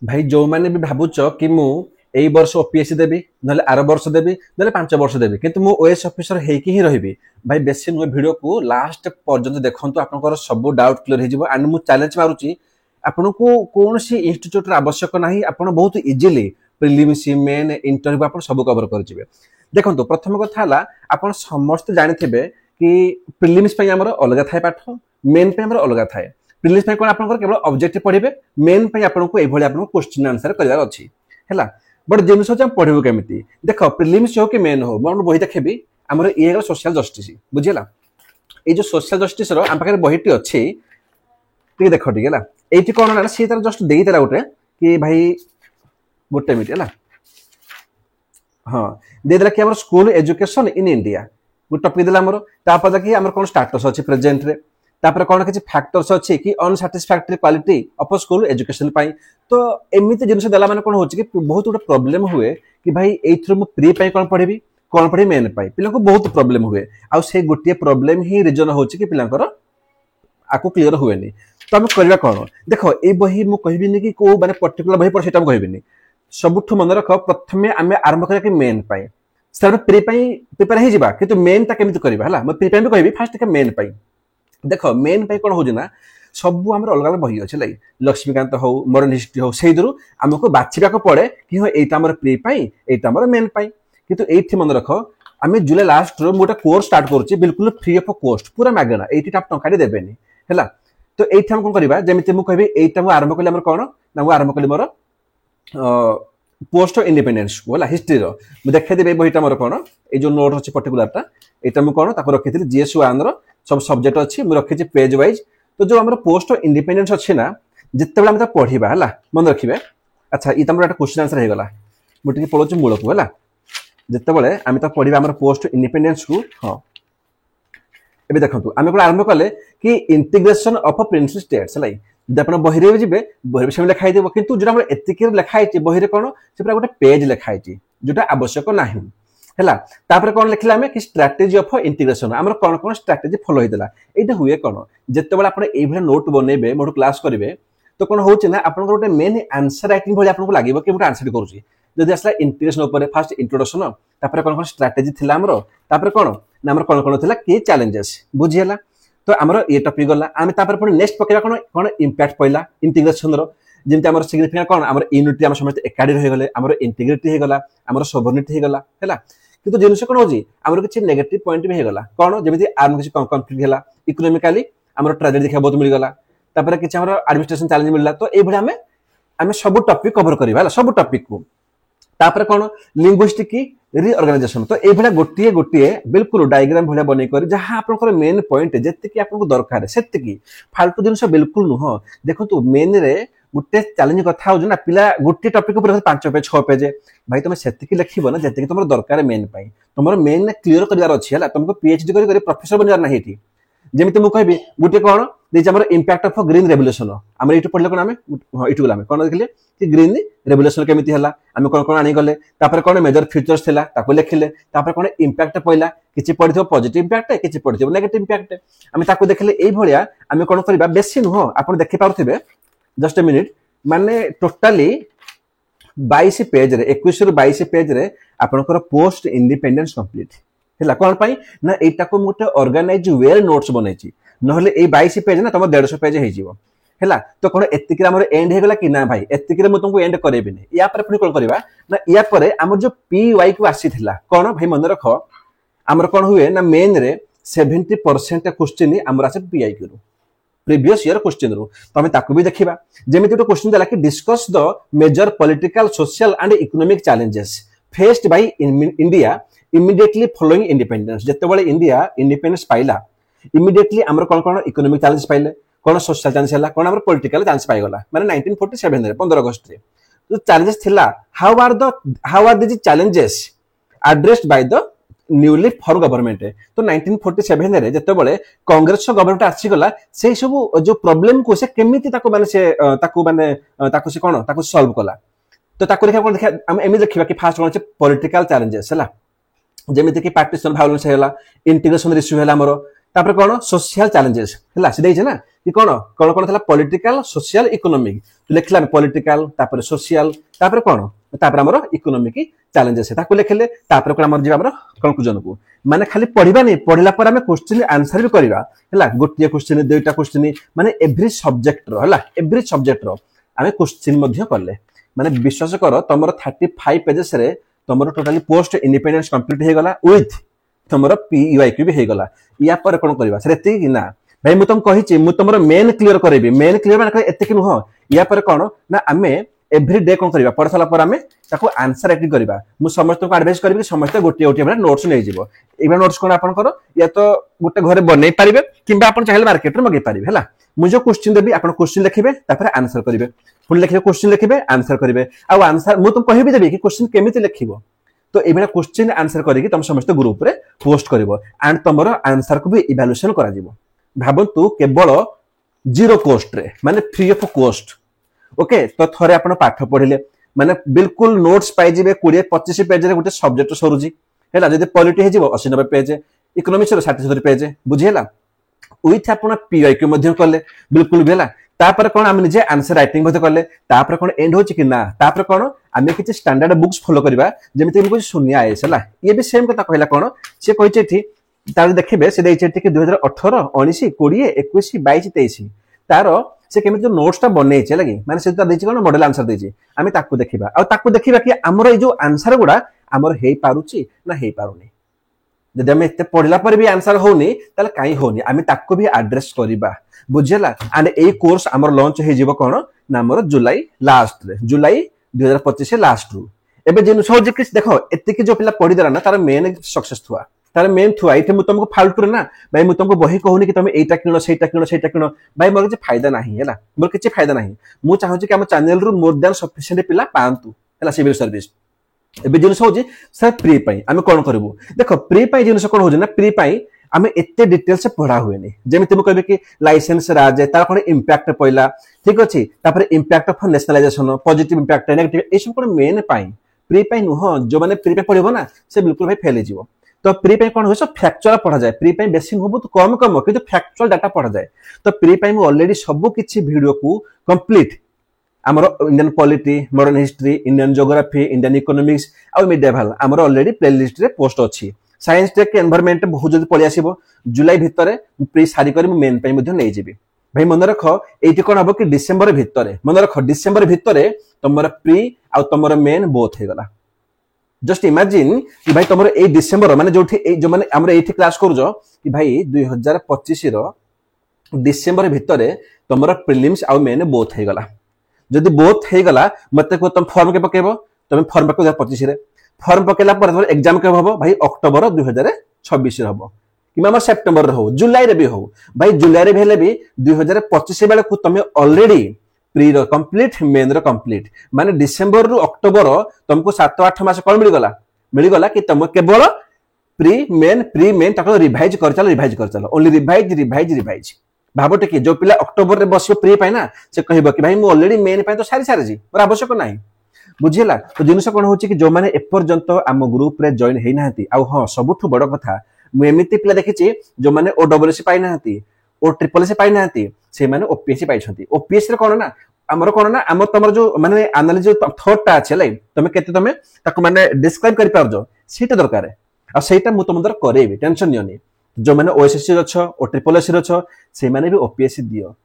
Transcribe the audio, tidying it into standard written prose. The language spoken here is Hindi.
भाई जो मैंने भी भावुच कि मु एई वर्ष ओपीएससी देबी नले आर वर्ष देबी नले 5 वर्ष देबी किंतु मु ओएस ऑफिसर हेकी ही रहिबी। भाई बेसी नु वीडियो को लास्ट पर्यंत देखंतु आपनकर सब डाउट क्लियर हो जिवो एंड मु चैलेंज मारुची आपनको कौन सी इंस्टीट्यूट आवश्यक नाही आपण बहुत इजीली प्रिलिम्स मेन इंटरव्यू आपण सब कवर कर जिवे। देखंतु प्रथम कथा हला आपण समस्त जानिथिबे कि प्रिलिम्स पई हमर अलगा थाए पाठ मेन पे हमर अलगा थाए। प्रिलिम्स पे कोन आपनकर केवल ऑब्जेक्टिव पढिबे मेन पे आपनको ए भली आपनको क्वेश्चन आंसर करबार अछि हैला। बट जिनस हम पढिबो केमिति देखो प्रिलिम्स हो कि मेन हो मन बही देखबी हमर ए सोशल जस्टिस बुझिला। ए जो सोशल जस्टिस रो हम पाखे बहीटी अछि ठीक देखो ठीक हैला। एठी कोन ना सी तार जस्ट देई देला गोटे कि भाई गोटे मिनिट हैला हां दे देला कि हमर स्कूल एजुकेशन इन इंडिया गोटे टॉपिक देला हमर तापर कि हमर कोन स्टेटस अछि प्रेजेंट रे तापर कोन किछि फैक्टर्स अछि कि unsatisfactory quality of school education पाई। तो एमिति जिनस देला माने कोन होछि कि बहुत गुड प्रॉब्लम हुए कि भाई एथ्रो मु प्री पाई कोन पढी मेन पाई पिला को बहुत प्रॉब्लम हुए आ से गोटे प्रॉब्लम ही रीजन होछि कि पिलांकर आको क्लियर हुएनी। तो हम करबा कोन देखो ए बही मु कहबिनी कि को माने पर्टिकुलर बही पर सेटा हम कहबिनी सबुठु मन रख प्रथमे आमे आरंभ करिया कि मेन पाई सर प्री पाई प्रिपेयर हे जिबा किंतु मेन ता केमिति करबा हला म प्री पाई भी कहबी फास्ट के मेन पाई। देखो मेन पाई कोन हो ना सब हमर अलग अलग बही अछि लै लक्ष्मीकांत हो मॉडर्न हिस्ट्री हो सेहि दरु हमको बाछिबा को पड़े कि हो एटा हमर प्री पाई एटा हमर मेन पाई किंतु एथि मन रख आमे जुलाई लास्ट रो मोटा कोर्स स्टार्ट करछि बिल्कुल फ्री ऑफ कॉस्ट पूरा मागना एथि टाप टंका देबेनी हैला। तो एथि हम कोन करबा जेमिति मु कहबी एटा मु आरंभ कले हमर कोन ना मु आरंभ कले मोर पोस्ट इंडिपेंडेंस होला हिस्ट्री रो मु देखै देबे बहीटा मोर कोन ए जो नोट अछि पर्टिकुलर टा एटा मु कोन ताको रखिथिल जीएस 1 रो सब सब्जेक्ट अछि मु रखिछि पेज वाइज। तो जो हमर पोस्ट इंडिपेंडेंस अछि ना जत्ते बेला हम ता पढिबा हला मन रखिबे अच्छा ई तमरा क्वेश्चन आंसर हे गला मु टिके पळोछु मूल को हला जत्ते बेले हम ता पढिबा हमर पोस्ट इंडिपेंडेंस को हां एबे देखंतु आमे को आरंभ कले कि इंटीग्रेशन ऑफ प्रिंसिपल स्टेट्स हला जब आपण बहिरे जिबे बहिरे से लिखाई देबो किंतु जोरा हमर एतिके लिखाई छि बहिरे कोन से पूरा गोटे पेज लिखाई छि जोटा आवश्यक नाही हैला। तापर कोन लिखला हमें कि स्ट्रेटजी ऑफ इंटीग्रेशन हमर कोन कोन स्ट्रेटजी फॉलो होइदला एटा हुए कोन जत्ते बेला आपण ए भले नोट बनेबे मोड क्लास करिवे तो कोन होछि ना आपण गोटे मेन आंसर राइटिंग भले आपण को लागिबो कि मोटा आंसर करूछि जदि असला इंटीग्रेशन ऊपर फर्स्ट इंट्रोडक्शन तापर कोन कोन स्ट्रेटजी थिला हमरो तापर कोन ना हमर कोन कोन थिला के चैलेंजेस बुझियला। तो हमर ए टॉपिक गला आमे तापर पण नेक्स्ट पकेला कोन कोन इंपैक्ट पइला इंटीग्रेशन रो जेंति हमर सिग्निफिकेंट कोन हमर यूनिटी हम समस्त एकाडी रहि गले हमर इंटीग्रिटी हे गला हमर सोवरेनिटी हे गला हैला। किंतु जिनस कोन होजी हमर किछि नेगेटिव पॉइंट भी हे गला कोन जेमिति आर्म किछि कॉन्फ्लिक्ट हेला इकोनॉमिकली हमर ट्रेजेडी देखा बहुत मिल गला तापर किछि हमर एडमिनिस्ट्रेशन चैलेंज मिलला। तो ए भले हमें सब टॉपिक कवर करिबा हला सब टॉपिक को तापर कोन लिंग्विस्टिक की रीऑर्गेनाइजेशन। तो ए भले गोटिए गोटिए बिल्कुल डायग्राम भले बनै करी जहां आपनकर मेन पॉइंट जत्ते कि आपनको दरकार सेत्ते कि फालतू जिनस बिल्कुल नुह देखंतु मेन रे गुटे चैलेंज कथा हो ना पिला गुटे टॉपिक ऊपर 5 पेज 6 पेज भाई तुम सेत्ते कि लिखिबो ना जत्ते कि तुमर दरकार मेन पाई तुमर मेन क्लियर करिवार अछि हला तुमको पीएचडी करी प्रोफेसर बनवार नाही एठी जेमिति मु कहबी गुटे कोन देछ हमर इंपैक्ट ऑफ ग्रीन रेवोल्यूशन हमर इटु पढले कोन हमें इटु गला हमें कोन देखले कि ग्रीन रेवोल्यूशन केमिति हला हमें कोन कोन आनी गले तापर कोन मेजर फीचर्स थिला ताको लिखिले तापर कोन इंपैक्ट पइला किछि पढिथो पॉजिटिव इंपैक्ट किछि पढिथो नेगेटिव इंपैक्ट हमें ताको देखले एई भलिया हमें कोन करबा बेसी नुह आपण देखि पारुथिबे जस्ट अ मिनिट माने टोटली 22 पेज रे 21 रु 22 पेज रे आपनकर पोस्ट इंडिपेंडेंस कंप्लीट हैला कोन पई ना एटा को मोटे ऑर्गेनाइज वेल नोट्स बनैछि नहले ए 22 पेज ना तम 150 पेज हे जिवो हैला। तो कोन एतिक रे हमर एंड हे गला कि ना भाई एतिक रे म तुमको एंड करेबिनी या पर पुनी कोन करबा ना या पर हमर जो पीवाई को आसी थिला कोन भाई मन रखो हमर कोन हुए ना मेन रे 70% क्वेश्चन हमर आसे पीआई करू प्रीवियस ईयर क्वेश्चन रो तो हमें ताको भी देखिबा जेमिति तो क्वेश्चन देला कि discuss the major political social and economic challenges faced by India immediately following independence जत्ते बेले इंडिया इंडिपेंडेंस पाइला इमीडिएटली हमर कोन कोन इकोनॉमिक चैलेंज पाइले कोन सोशल चैलेंज हला कोन हमर पॉलिटिकल चैलेंज पाइ गला माने 1947 रे 15 अगस्त रे तो चैलेंजेस थिला how are this challenges addressed by the newly form government तो 1947 रे जत्ते बेले कांग्रेस गवर्नमेंट आसी गला से सब जो प्रॉब्लम को से केमिति ताको माने ताको से कोन ताको सॉल्व कला। तो ताको देखा हम एमि देखिबा कि फास्ट कोन पॉलिटिकल चैलेंजेस हला जेमिति कि पार्टीशन वायलेंस हैला इंटीग्रेशन इश्यू हैला हमरो तापर कौन सोशल चैलेंजेस है सी देना कि कौन कौन कौन था पॉलिटिकल सोशल इकोनॉमिक तो लिखला पॉलिटिकल तापर सोशल तापर कौन तापर हमर इकोनॉमिक चैलेंजेस है ताको लिखले तापर कोन हमर जीवा हमर कंक्लूजन को माने खाली पढ़िबा नहीं पढ़िला पर हमें क्वेश्चन आंसर भी करबा हैला गोटिया क्वेश्चन दुईटा क्वेश्चन माने एवरी सब्जेक्ट रो हैला एवरी सब्जेक्ट रो हमें क्वेश्चन मध्य करले माने विश्वास कर तमरो 35 पेजेस रे तमरो टोटली पोस्ट इंडिपेंडेंस कंप्लीट हे गला विथ तमरो पीयूआईक्यू भी हे गला या पर कोन करबा सेति कि ना भाई मु तुम कहिछि मु तमरो मेन क्लियर करबी मेन क्लियर माने एते कि नुह या पर कोन ना हमें एवरी डे कोन करबा पढ़ साला पर हमें ताको आंसर राइटिंग करबा मु समस्त को एडवाइस करबी समस्त गोटे गोटे माने नोट्स नै जिवो एबा नोट्स कोन आपन करो या तो गोटे घरे बनै परिबे किबा आपन चाहेले मार्केट रे मगे परिबे हला मु जो क्वेश्चन देबी आपन क्वेश्चन लिखिबे तापर आंसर करिवे फुल लिखिबे क्वेश्चन लिखिबे आंसर करिवे आ आंसर मु तुम कहिबी देबी कि क्वेश्चन केमिति लिखिबो तो एबा क्वेश्चन आंसर करिकि तुम समस्त ग्रुप रे पोस्ट करिवो एंड तमरो आंसर को भी इवैल्यूएशन करा जिवो भाबंतु केवल जीरो कॉस्ट रे माने फ्री ऑफ कॉस्ट ओके तो थरे आपण पाठ पढिले माने बिल्कुल नोट्स पाइ जिवे 20-25 पेज रे गोटे सब्जेक्ट सरुजी हैला जदि पॉलिटी हे जिवो 80-90 पेज इकोनॉमिक्स रो 60-70 पेज बुझियला विथ आपण पीआईक्यू मध्ये करले बिल्कुल बेला तापर कोन हम निजे आंसर राइटिंग मध्ये करले तापर कोन एंड होची कि ना तापर कोन आमे किछि स्टैंडर्ड बुक्स फॉलो करबा जेमिति हम कुछ शून्य आएस हैला ये भी सेम कथा कहला कोन से कहिचे थी तार देखिबे से दैचे कि 2018 19 20 21 22 23 तार से केमिति जो नोट्स ता बनै छै लगी माने से तो दैछि कोन मॉडल आंसर दैछि आमे ताकू देखिबा आ ताकू देखिबा कि हमर ए जो आंसर गुडा हमर हेई पारुची ना हेई पारुनी जदि आमे एते पढिला पर भी आंसर होनी तले काई होनी आमे ताकू भी एड्रेस करिबा बुझियला एंड ए कोर्स हमर लॉन्च हे जिवो कोन ना हमर जुलाई लास्ट रे जुलाई 2025 से लास्ट रु एबे जेनु सोज कि देखो एते कि जो पिला पढि देला ना तार मेन सक्सेस थुआ तार मेन थुआ इथे मु तुमको फाल्तु रे ना भाई मु तुमको बही कहूनी कि तुम एटा किनो सेटा किनो भाई मोर कि फायदा नाही हैला मोर किछि फायदा नाही मु चाहू कि हम चैनल रु मोर देन सफिशिएंट पिला पांतु हैला सिविल सर्विस एबे जिनस होजी सर प्री पई हम कोन करबो देखो प्री पई जिनस कोन होजी ना प्री पई हमें एते डिटेल से पढ़ा हुए नहीं जेमिति मु कहबे कि लाइसेंस राज तार कोन इंपैक्ट पइला ठीक अछि तापर impact of nationalization positive impact negative ए सब कोन मेन पई प्री पई नुह जो माने प्री पई पढिबो ना से बिल्कुल भाई फेल जिवो तो प्री पई कोन होय सब फैक्चुअल पढ़ा जाए प्री पई बेसिक हो बहुत कम कम किंतु फैक्चुअल डाटा पढ़ा जाए तो प्री पई मु ऑलरेडी सब किछि वीडियो को कंप्लीट हमर Indian polity modern history Indian geography Indian economics आ मिडिएवल हमर ऑलरेडी प्लेलिस्ट रे पोस्ट अछि साइंस टेक एनवायरनमेंट बहुत जल्दी पळि आसीबो जुलाई भितरे प्री सारी करी मु मेन पई मध्ये नै जेबी भाई मन रख एठी कोन हबो कि डिसेंबर भितरे मन रख डिसेंबर भितरे तमर प्री आ तमर मेन बोथ हे गला जस्ट इमेजिन कि भाई तमर ए डिसेंबर माने जोठी ए जो माने हमर एठी क्लास करजो कि भाई 2025 रो डिसेंबर भितरे तमर प्रीलिम्स आ मेन बोथ हे गला जदि बोथ हे गला मते को तुम फॉर्म के पकेबो तुम फॉर्म पके 2025 रे फॉर्म पकेला पर तमर एग्जाम के हबो भाई अक्टोबर 2026 रे हबो कि हमर सितंबर रे हो जुलाई रे भी हो भाई जुलाई रे भेले भी 2025 बेले को तुम ऑलरेडी प्री रो कंप्लीट मेन रो कंप्लीट माने डिसेंबर रु अक्टोबर तुमको 7-8 मास कोन मिली गला कि तुम केवल प्री मेन ताको रिवाइज कर चलो ओनली रिवाइज भाबोटे कि जो पिला अक्टोबर रे बसियो प्री पाइ ना से कहबो कि भाई मु ऑलरेडी मेन पाइ तो सारी जी और आवश्यक नाही बुझिला तो जिनस कोन होची कि जो माने एपर्यंत आम ग्रुप रे जॉइन हेइ नाहंती आ हां सबठु बड़ कथा मु एमिति पिला देखिछि जो माने ओडब्ल्यूसी पाइ नाहंती ओ ट्रिपल से पाइ नाहंती से माने ओपीएससी पाइ छथि ओपीएससी रे कोन ना हमर तमर जो माने एनालिसिस थॉट टा छै लै तमे केते तमे ताको माने डिस्क्राइब करि पारजो सेटा दरकार आ सेटा मु तम दर करेबी टेंशन नियोनी जो माने ओएसएससी रछ ओ ट्रिपल एससी रछ से माने भी ओपीएससी दियो